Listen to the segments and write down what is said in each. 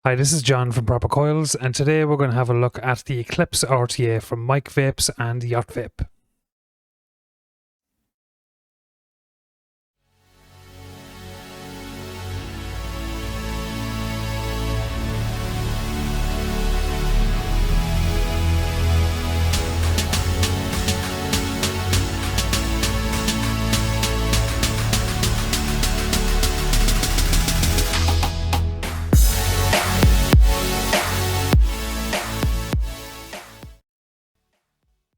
Hi, this is John from Proper Coils, and today we're going to have a look at the Eclipse RTA from Mike Vapes and Yacht Vape.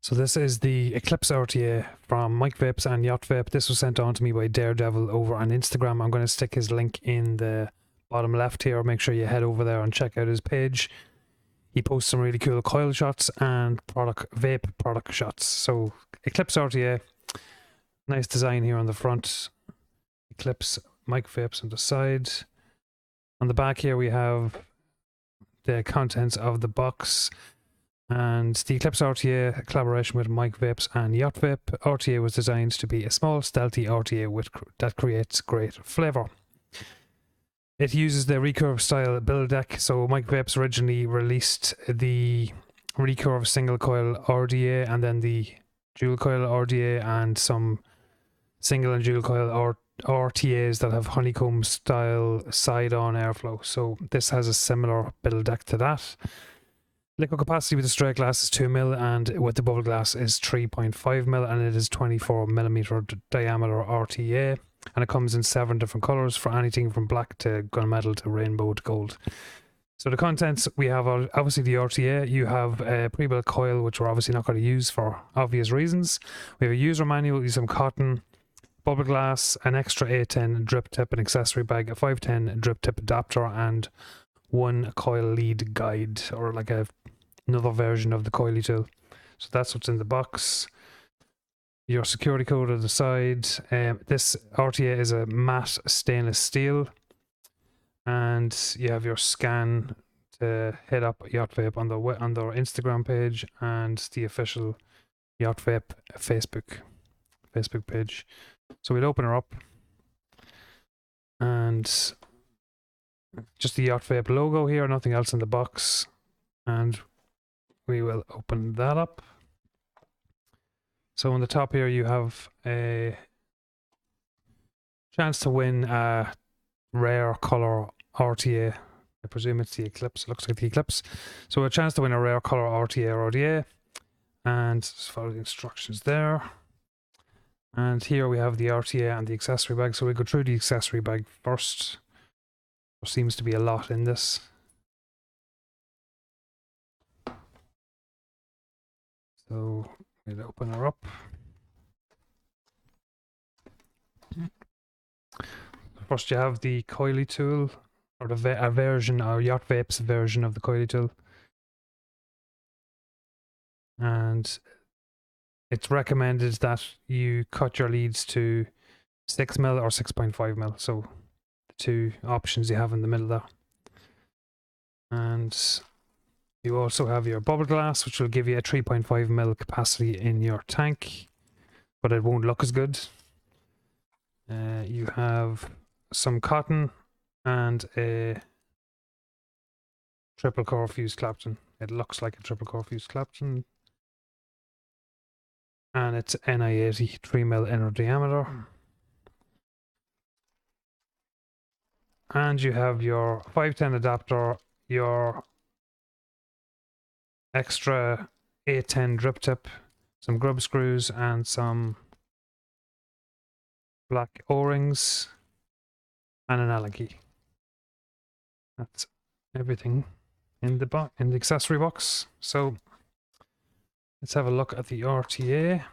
So this is the Eclipse RTA from Mike Vapes and Yacht Vape. This was sent on to me by Daredevil over on Instagram. I'm going to stick his link in the bottom left here. Make sure you head over there and check out his page. He posts some really cool coil shots and vape product shots. So Eclipse RTA, nice design here on the front. Eclipse Mike Vapes on the side. On the back here we have the contents of the box. And the Eclipse RTA collaboration with Mike Vapes and Yacht Vape. RTA was designed to be a small, stealthy RTA that creates great flavour. It uses the recurve style build deck. So Mike Vapes originally released the recurve single coil RDA and then the dual coil RDA and some single and dual coil RTAs that have honeycomb style side-on airflow. So this has a similar build deck to that. Liquid capacity with the straight glass is 2ml and with the bubble glass is 3.5ml, and it is 24mm diameter RTA, and it comes in 7 different colours for anything from black to gunmetal to rainbow to gold. So the contents, we have obviously the RTA, you have a pre-built coil which we're obviously not going to use for obvious reasons. We have a user manual, some cotton, bubble glass, an extra A10 drip tip, an accessory bag, a 510 drip tip adapter, and one coil lead guide, or like another version of the coily tool. So that's what's in the box. Your security code on the side. This RTA is a matte stainless steel, and you have your scan to hit up Yacht Vape on their Instagram page and the official Yacht Vape Facebook page. So we'll open her up, and just the Yacht Vape logo here, nothing else in the box, and we will open that up. So on the top here you have a chance to win a rare color RTA. I presume it's the Eclipse. It looks like the Eclipse. So a chance to win a rare color RTA or RDA, and just follow the instructions there. And here we have the RTA and the accessory bag. So we go through the accessory bag first. There seems to be a lot in this. So we'll open her up. First you have the coily tool, or a version, or Yacht Vape's version of the coily tool. And it's recommended that you cut your leads to 6ml or 6.5ml. So the two options you have in the middle there. And you also have your bubble glass, which will give you a 3.5ml capacity in your tank, but it won't look as good. You have some cotton and a triple core fused Clapton. It looks like a triple core fused Clapton. And it's Ni80 3ml inner diameter. And you have your 510 adapter, your extra A10 drip tip, some grub screws, and some black O-rings, and an Allen key. That's everything in the accessory box. So let's have a look at the RTA.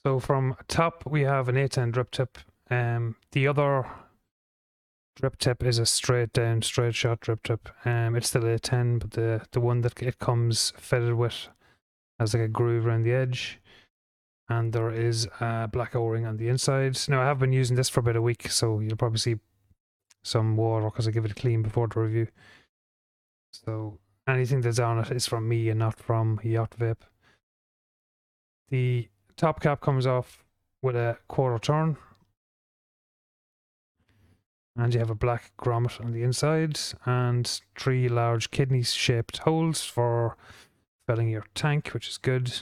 So from top we have an A10 drip tip. The other drip tip is a straight shot drip tip. It's still A10, but the one that it comes fitted with has like a groove around the edge, and there is a black O-ring on the inside. Now I have been using this for about a week, so you'll probably see some water because I give it a clean before the review. So anything that's on it is from me and not from Yacht Vape. The top cap comes off with a quarter turn. And you have a black grommet on the inside and 3 large kidney-shaped holes for filling your tank, which is good.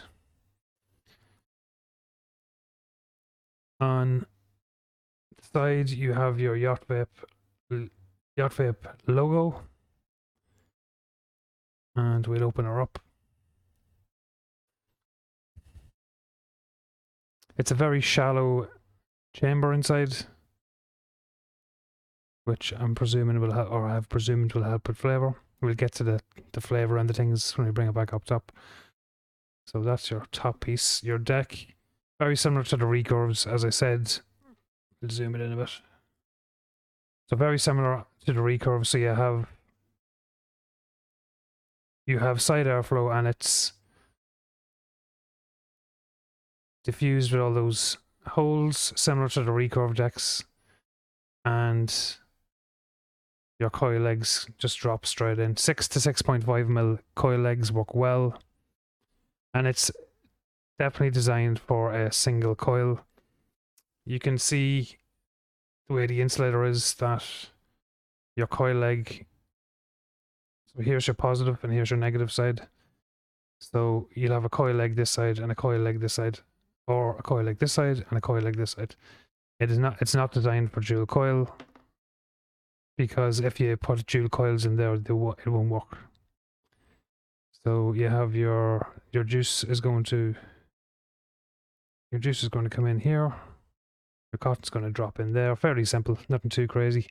On the side, you have your Yacht Vape logo. And we'll open her up. It's a very shallow chamber inside, which I'm presuming will help, or I've presumed will help with flavour. We'll get to the flavour and the things when we bring it back up top. So that's your top piece. Your deck, very similar to the recurves, as I said. We'll zoom it in a bit. So very similar to the recurve. So you have side airflow, and it's diffused with all those holes, similar to the recurve decks. And your coil legs just drop straight in. 6 to 6.5 mil coil legs work well. And it's definitely designed for a single coil. You can see the way the insulator is that your coil leg, so here's your positive and here's your negative side. So you'll have a coil leg this side and a coil leg this side, or a coil leg this side and a coil leg this side. It's not designed for dual coil, because if you put dual coils in there, it won't work. So you have your juice is going to come in here. Your cotton's going to drop in there. Fairly simple, nothing too crazy.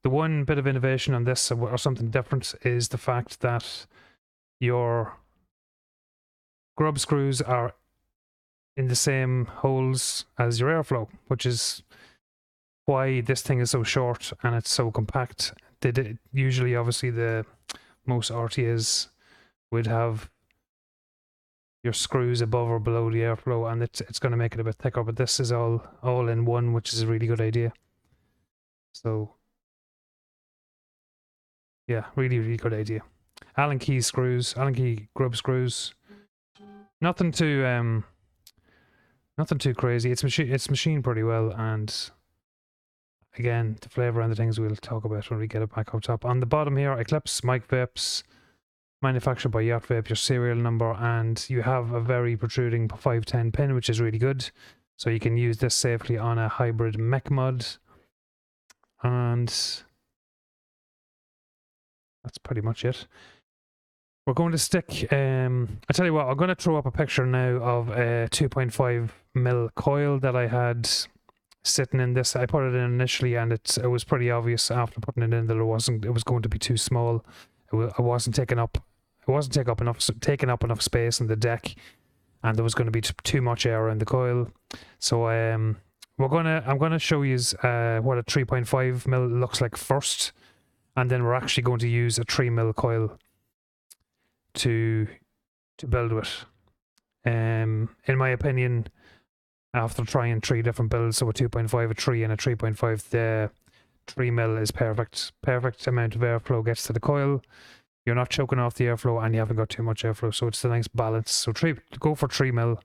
The one bit of innovation on this, or something different, is the fact that your grub screws are in the same holes as your airflow, which is why this thing is so short and it's so compact. Usually, obviously, most RTAs would have your screws above or below the airflow, and it's going to make it a bit thicker, but this is all in one, which is a really good idea. So yeah, really, really good idea. Allen key grub screws. Nothing too crazy. It's machined pretty well, and again, the flavour and the things we'll talk about when we get it back up top. On the bottom here, Eclipse, Mike Vapes, manufactured by Yacht Vape, your serial number, and you have a very protruding 510 pin, which is really good. So you can use this safely on a hybrid mech mod. And that's pretty much it. We're going to stick, I tell you what, I'm going to throw up a picture now of a 2.5 mil coil that I had sitting in this. I put it in initially, and it was pretty obvious after putting it in that it was going to be too small. It wasn't taking up enough space in the deck, and there was going to be too much air in the coil. So I'm gonna show you what a 3.5 mil looks like first, and then we're actually going to use a 3 mil coil to build with. In my opinion, after trying 3 different builds, so a 2.5, a 3, and a 3.5, the 3 mil is perfect. Perfect amount of airflow gets to the coil. You're not choking off the airflow, and you haven't got too much airflow, so it's a nice balance. So go for 3 mil,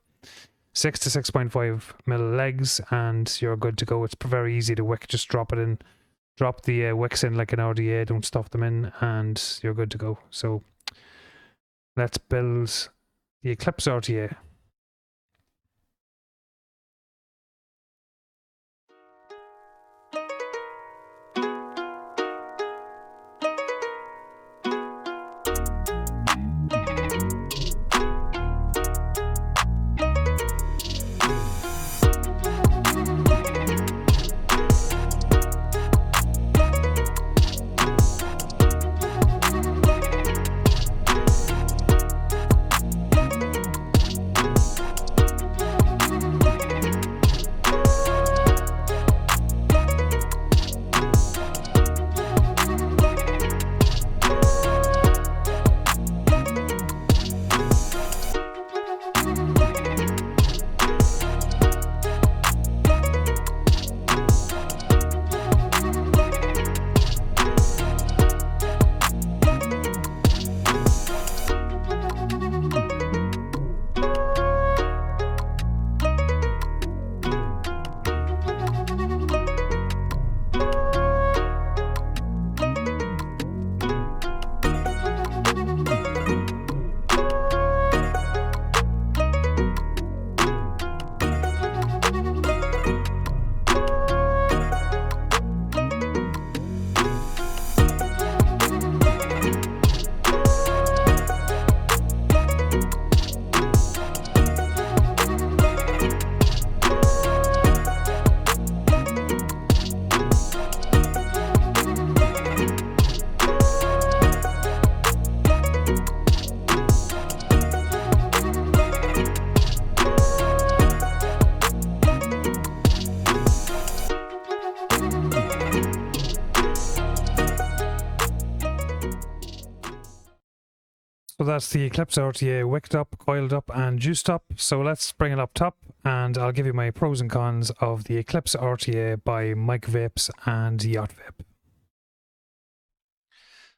6 to 6.5 mil legs, and you're good to go. It's very easy to wick. Just drop it in, drop the wicks in like an RDA. Don't stuff them in, and you're good to go. So let's build the Eclipse RTA. So that's the Eclipse RTA wicked up, coiled up and juiced up. So let's bring it up top and I'll give you my pros and cons of the Eclipse RTA by Mike Vapes and Yacht Vape.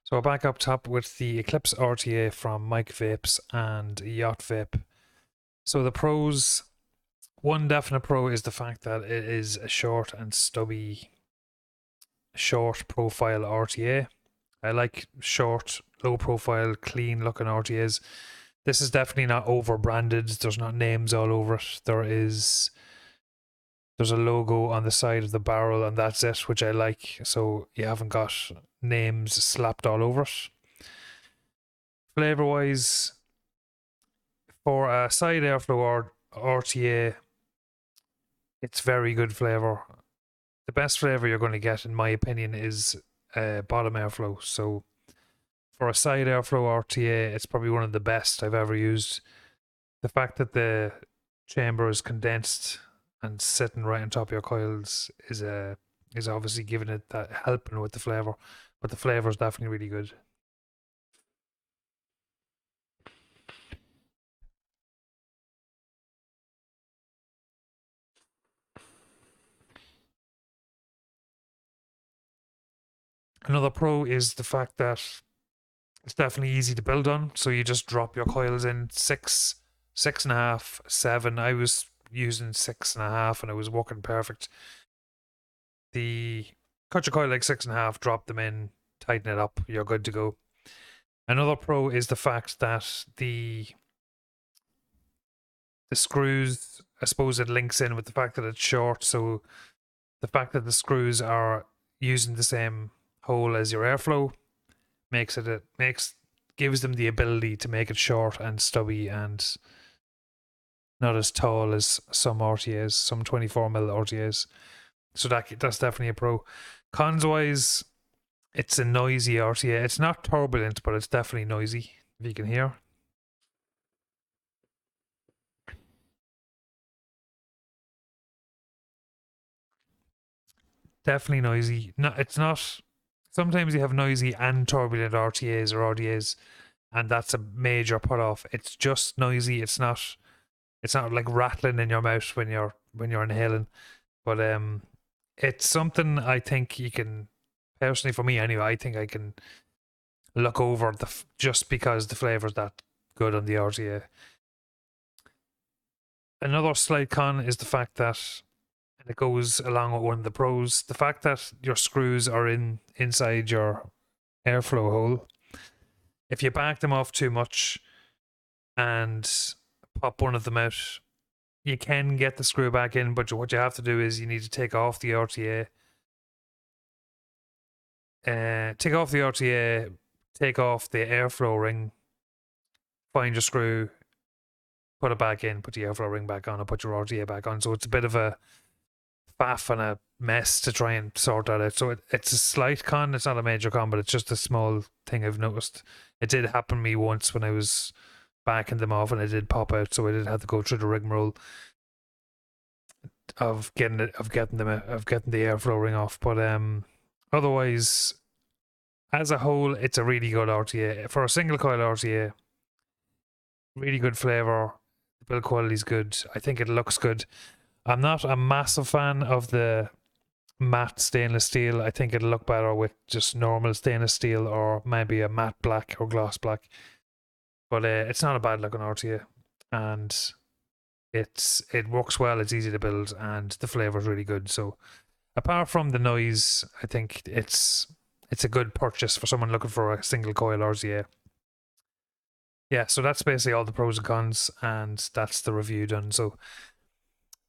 So we're back up top with the Eclipse RTA from Mike Vapes and Yacht Vape. So the pros, one definite pro is the fact that it is a short and stubby, short profile RTA. I like short, low profile, clean looking RTAs. This is definitely not over branded. There's not names all over it. There's a logo on the side of the barrel and that's it, which I like. So you haven't got names slapped all over it. Flavor wise, for a side airflow RTA, it's very good flavor. The best flavor you're going to get, in my opinion, is bottom airflow. So for a side airflow RTA, it's probably one of the best I've ever used. The fact that the chamber is condensed and sitting right on top of your coils is obviously giving it that, helping with the flavor. But the flavor is definitely really good. Another pro is the fact that it's definitely easy to build on. So you just drop your coils in 6, 6.5, 7. I was using 6.5 and it was working perfect. Cut your coil like 6.5, drop them in, tighten it up, you're good to go. Another pro is the fact that the screws, I suppose it links in with the fact that it's short. So the fact that the screws are using the same hole as your airflow gives them the ability to make it short and stubby and not as tall as some RTAs, some 24mm RTAs. So that's definitely a pro. Cons wise, it's a noisy RTA. It's not turbulent, but it's definitely noisy, if you can hear. Definitely noisy. No, it's not. Sometimes you have noisy and turbulent RTAs or RDAs, and that's a major put off. It's just noisy. It's not like rattling in your mouth when you're inhaling. But it's something I think you can, personally for me anyway, I think I can look over just because the flavor's that good on the RTA. Another slight con is the fact that, and it goes along with one of the pros, the fact that your screws are inside your airflow hole. If you back them off too much and pop one of them out, you can get the screw back in, but what you have to do is you need to take off the RTA. Take off the RTA, take off the airflow ring, find your screw, put it back in, put the airflow ring back on, and put your RTA back on. So it's a bit of a faff and a mess to try and sort that out. So it's a slight con. It's not a major con, but it's just a small thing I've noticed. It did happen to me once when I was backing them off and I did pop out, so I did have to go through the rigmarole of getting the airflow ring off. But otherwise, as a whole, it's a really good RTA. For a single coil RTA, really good flavor. The build quality is good. I think it looks good. I'm not a massive fan of the matte stainless steel. I think it'll look better with just normal stainless steel or maybe a matte black or gloss black. But it's not a bad looking RTA, and it works well. It's easy to build, and the flavor is really good. So apart from the noise, I think it's a good purchase for someone looking for a single coil RTA. Yeah, so that's basically all the pros and cons, and that's the review done. So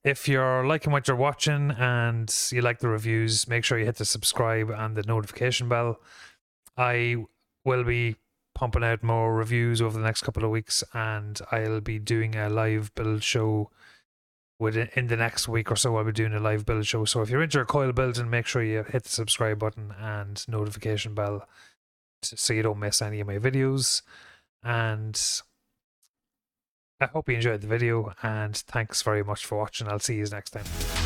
if you're liking what you're watching and you like the reviews, make sure you hit the subscribe and the notification bell. I will be pumping out more reviews over the next couple of weeks, and I'll be doing a live build show in the next week or so. I'll be doing a live build show. So if you're into your coil building, make sure you hit the subscribe button and notification bell so you don't miss any of my videos. And I hope you enjoyed the video, and thanks very much for watching. I'll see you next time.